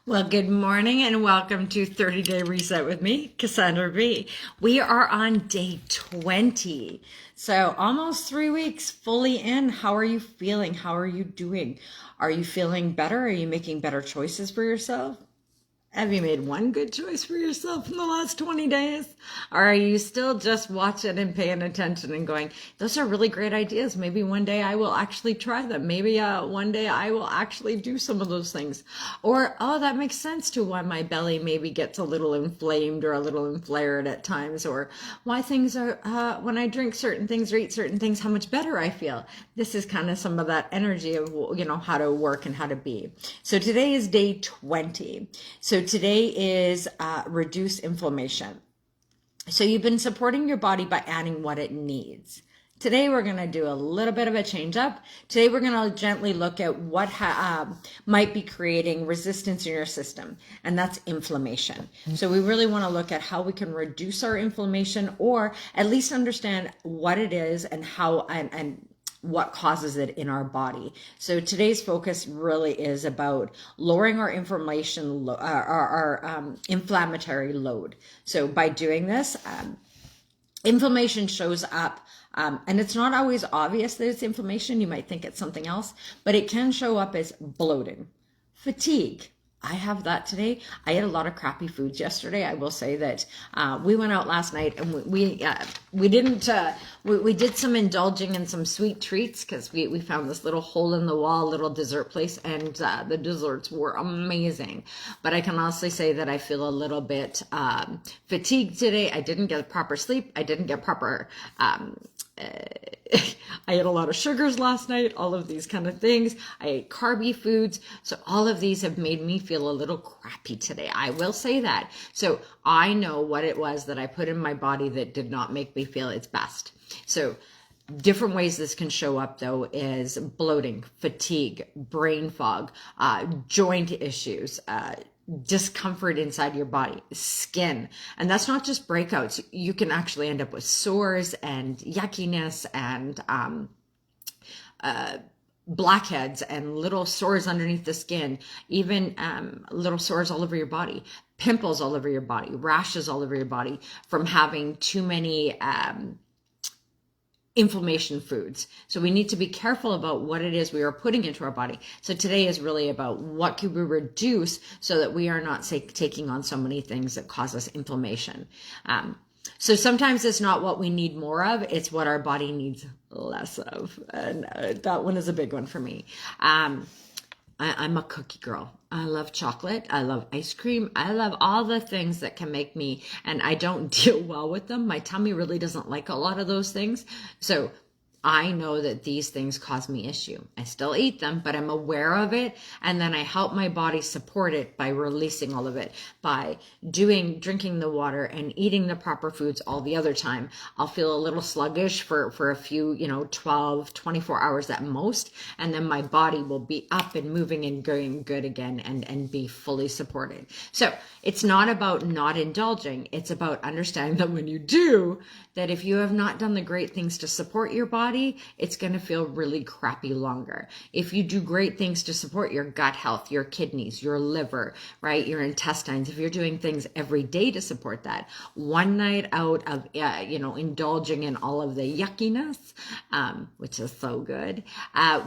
Well, good morning and welcome to 30 Day Reset with me, Cassandra B. We are on day 20. So almost 3 weeks fully in. How are you feeling? How are you doing? Are you feeling better? Are you making better choices for yourself? Have you made one good choice for yourself in the last 20 days? Or are you still just watching and paying attention and going, those are really great ideas. Maybe one day I will actually try them. Maybe one day I will actually do some of those things. Or, oh, that makes sense to why my belly maybe gets a little inflamed or a little inflared at times. Or why things are, when I drink certain things or eat certain things, how much better I feel. This is kind of some of that energy of, how to work and how to be. So today is day 20. So today is reduce inflammation. So you've been supporting your body by adding what it needs. Today we're going to do a little bit of a change up. Today we're going to gently look at what might be creating resistance in your system, and that's inflammation. So we really want to look at how we can reduce our inflammation, or at least understand what it is and how and what causes it in our body. So today's focus really is about lowering our inflammation, our inflammatory load. So by doing this, inflammation shows up, and it's not always obvious that it's inflammation. You might think it's something else, but it can show up as bloating, fatigue. I have that today. I ate a lot of crappy foods yesterday. I will say that we went out last night and we did some indulging in some sweet treats because we found this little hole in the wall little dessert place, and the desserts were amazing. But I can honestly say that I feel a little bit fatigued today. I didn't get proper sleep. I didn't get proper I ate a lot of sugars last night, all of these kind of things. I ate carby foods. So all of these have made me feel a little crappy today. I will say that. So I know what it was that I put in my body that did not make me feel its best. So different ways this can show up though is bloating, fatigue, brain fog, joint issues, discomfort inside your body, skin. And that's not just breakouts. You can actually end up with sores and yuckiness and blackheads and little sores underneath the skin, even little sores all over your body, pimples all over your body, rashes all over your body from having too many inflammation foods. So we need to be careful about what it is we are putting into our body. So today is really about what can we reduce so that we are not taking on so many things that cause us inflammation. So sometimes it's not what we need more of, it's what our body needs less of. And that one is a big one for me. I'm a cookie girl. I love chocolate. I love ice cream. I love all the things that can make me, and I don't deal well with them. My tummy really doesn't like a lot of those things. So I know that these things cause me issue. I still eat them, but I'm aware of it. And then I help my body support it by releasing all of it, by drinking the water and eating the proper foods all the other time. I'll feel a little sluggish for a few, 12, 24 hours at most. And then my body will be up and moving and going good again and be fully supported. So it's not about not indulging. It's about understanding that when you do, that if you have not done the great things to support your body, it's going to feel really crappy longer. If you do great things to support your gut health, your kidneys, your liver, right, your intestines, if you're doing things every day to support that, one night out of, indulging in all of the yuckiness, which is so good,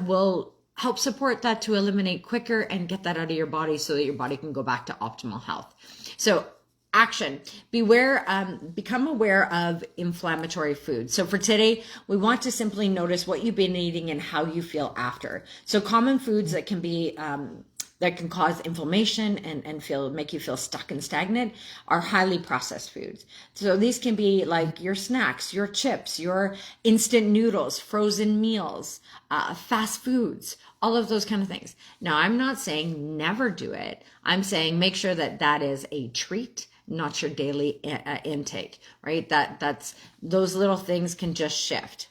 will help support that to eliminate quicker and get that out of your body so that your body can go back to optimal health. So action. Become aware of inflammatory foods. So for today, we want to simply notice what you've been eating and how you feel after. So common foods that can be, that can cause inflammation and make you feel stuck and stagnant are highly processed foods. So these can be like your snacks, your chips, your instant noodles, frozen meals, fast foods, all of those kind of things. Now, I'm not saying never do it. I'm saying make sure that that is a treat, not your daily intake, right? That's those little things can just shift.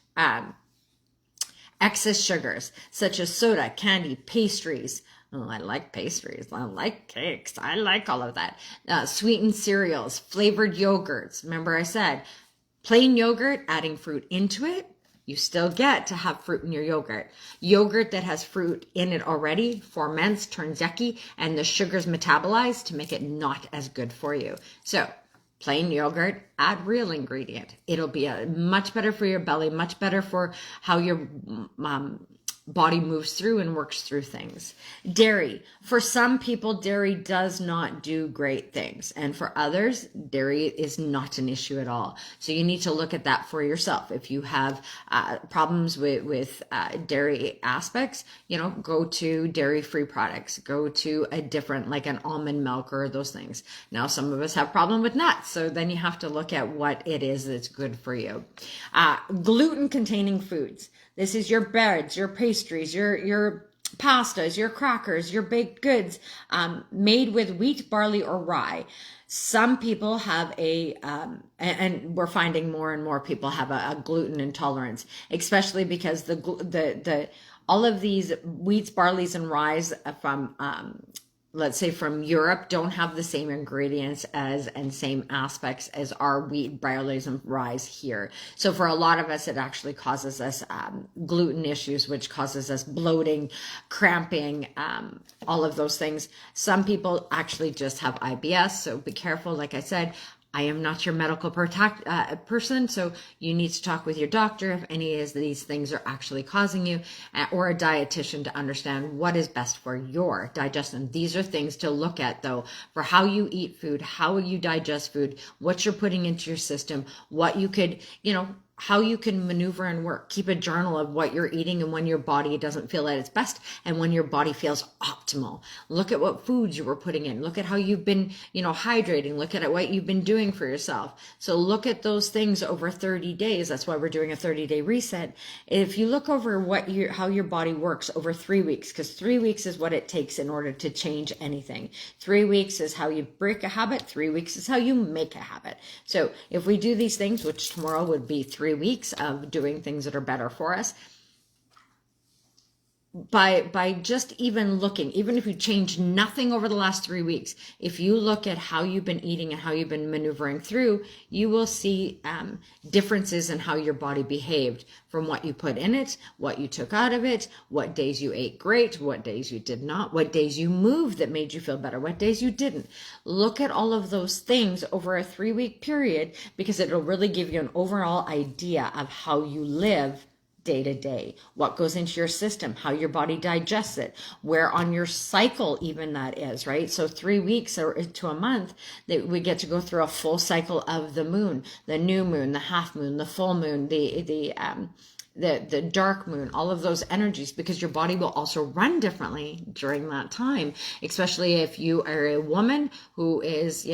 Excess sugars such as soda, candy, pastries. Oh, I like pastries. I like cakes. I like all of that. Sweetened cereals, flavored yogurts. Remember I said plain yogurt, adding fruit into it, you still get to have fruit in your yogurt. Yogurt that has fruit in it already ferments, turns yucky, and the sugar's metabolized to make it not as good for you. So plain yogurt, add real ingredient. It'll be much better for your belly, much better for how your body moves through and works through things. Dairy. For some people, dairy does not do great things. And for others, dairy is not an issue at all. So you need to look at that for yourself. If you have problems with dairy aspects, go to dairy-free products. Go to a different, like an almond milk or those things. Now, some of us have problem with nuts. So then you have to look at what it is that's good for you. Gluten-containing foods. This is your breads, your pastries, your pastas, your crackers, your baked goods, made with wheat, barley, or rye. Some people have and we're finding more and more people have a gluten intolerance, especially because the all of these wheats, barleys, and ryes from let's say from Europe don't have the same ingredients and same aspects as our wheat, barleys, and ryes here. So for a lot of us, it actually causes us gluten issues, which causes us bloating, cramping, all of those things. Some people actually just have IBS, so be careful. Like I said, I am not your medical person, so you need to talk with your doctor if any of these things are actually causing you, or a dietitian to understand what is best for your digestion. These are things to look at, though, for how you eat food, how you digest food, what you're putting into your system, what you could, how you can maneuver and work. Keep a journal of what you're eating and when your body doesn't feel at its best and when your body feels optimal. Look at what foods you were putting in. Look at how you've been, hydrating. Look at what you've been doing for yourself. So look at those things over 30 days. That's why we're doing a 30-day reset. If you look over how your body works over 3 weeks, because 3 weeks is what it takes in order to change anything. 3 weeks is how you break a habit. 3 weeks is how you make a habit. So if we do these things, which tomorrow would be 3 weeks of doing things that are better for us, by just even looking, even if you change nothing over the last 3 weeks, if you look at how you've been eating and how you've been maneuvering through, you will see differences in how your body behaved from what you put in it, what you took out of it, what days you ate great, what days you did not, what days you moved that made you feel better, what days you didn't. Look at all of those things over a 3-week period, because it'll really give you an overall idea of how you live day to day, what goes into your system, how your body digests it, where on your cycle even that is, right? So 3 weeks or to a month that we get to go through a full cycle of the moon, the new moon, the half moon, the full moon, the dark moon, all of those energies, because your body will also run differently during that time, especially if you are a woman who is,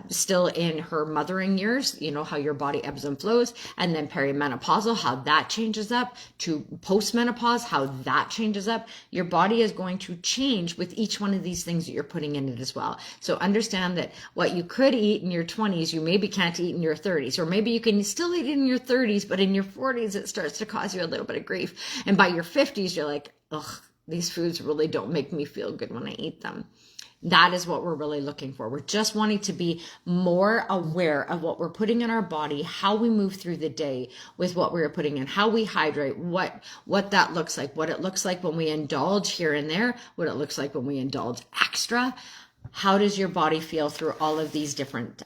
still in her mothering years, how your body ebbs and flows, and then perimenopausal, how that changes up, to postmenopause, how that changes up. Your body is going to change with each one of these things that you're putting in it as well. So understand that what you could eat in your 20s, you maybe can't eat in your 30s, or maybe you can still eat in your 30s, but in your 40s, it starts to cause you a little bit of grief. And by your 50s, you're like, ugh, these foods really don't make me feel good when I eat them. That is what we're really looking for. We're just wanting to be more aware of what we're putting in our body, how we move through the day with what we're putting in, how we hydrate, what that looks like, what it looks like when we indulge here and there, what it looks like when we indulge extra. How does your body feel through all of these different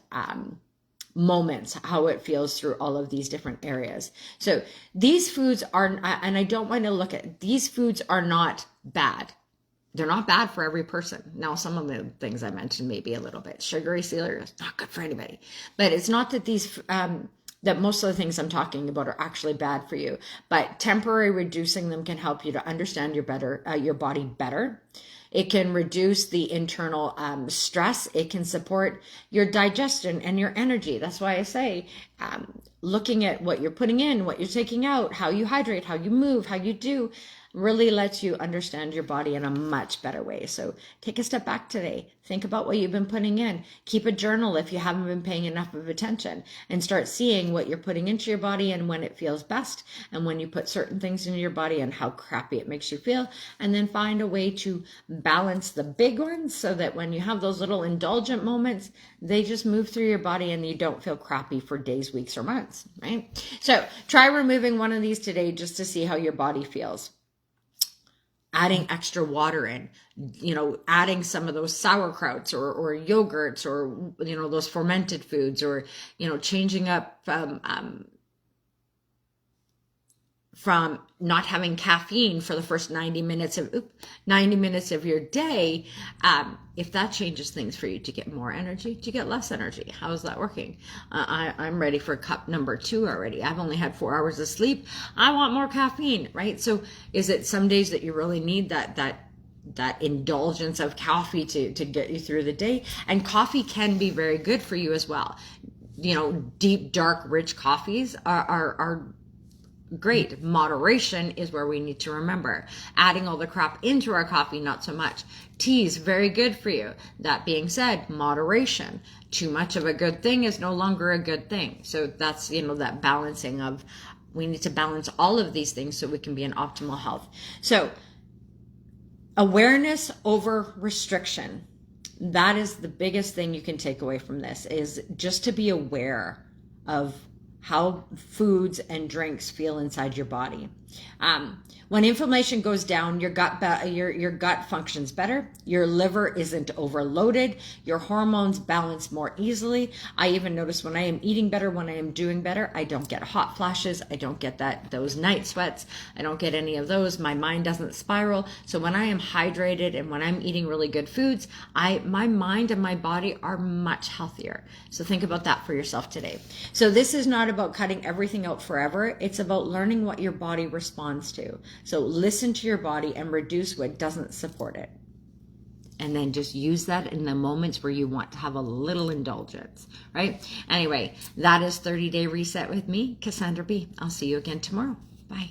moments, how it feels through all of these different areas. So these foods are, and I don't want to look at, these foods are not bad. They're not bad for every person. Now, some of the things I mentioned may be a little bit sugary, cereal, not good for anybody. But it's not that these, that most of the things I'm talking about are actually bad for you. But temporary reducing them can help you to understand your body better. It can reduce the internal stress. It can support your digestion and your energy. That's why I say, looking at what you're putting in, what you're taking out, how you hydrate, how you move, how you do, really lets you understand your body in a much better way. So take a step back today. Think about what you've been putting in. Keep a journal if you haven't been paying enough of attention, and start seeing what you're putting into your body and when it feels best, and when you put certain things into your body and how crappy it makes you feel. And then find a way to balance the big ones so that when you have those little indulgent moments, they just move through your body and you don't feel crappy for days, weeks, or months, right? So try removing one of these today just to see how your body feels. Adding extra water in, adding some of those sauerkrauts or yogurts, or, those fermented foods, or, changing up from not having caffeine for the first 90 minutes of your day. If that changes things for you to get more energy, to get less energy, how is that working? I'm ready for cup number 2 already. I've only had 4 hours of sleep. I want more caffeine, right? So is it some days that you really need that indulgence of coffee to get you through the day? And coffee can be very good for you as well. Deep, dark, rich coffees are great. Moderation is where we need to remember. Adding all the crap into our coffee, not so much. Tea's very good for you. That being said, moderation. Too much of a good thing is no longer a good thing. So that's, that balancing of, we need to balance all of these things so we can be in optimal health. So awareness over restriction. That is the biggest thing you can take away from this, is just to be aware of how foods and drinks feel inside your body. When inflammation goes down, your gut functions better. Your liver isn't overloaded. Your hormones balance more easily. I even notice when I am eating better, when I am doing better, I don't get hot flashes. I don't get those night sweats. I don't get any of those. My mind doesn't spiral. So when I am hydrated and when I'm eating really good foods, my mind and my body are much healthier. So think about that for yourself today. So this is not about cutting everything out forever. It's about learning what your body responds to. So listen to your body and reduce what doesn't support it. And then just use that in the moments where you want to have a little indulgence, right? Anyway, that is 30-Day Reset with me, Cassandra B. I'll see you again tomorrow. Bye.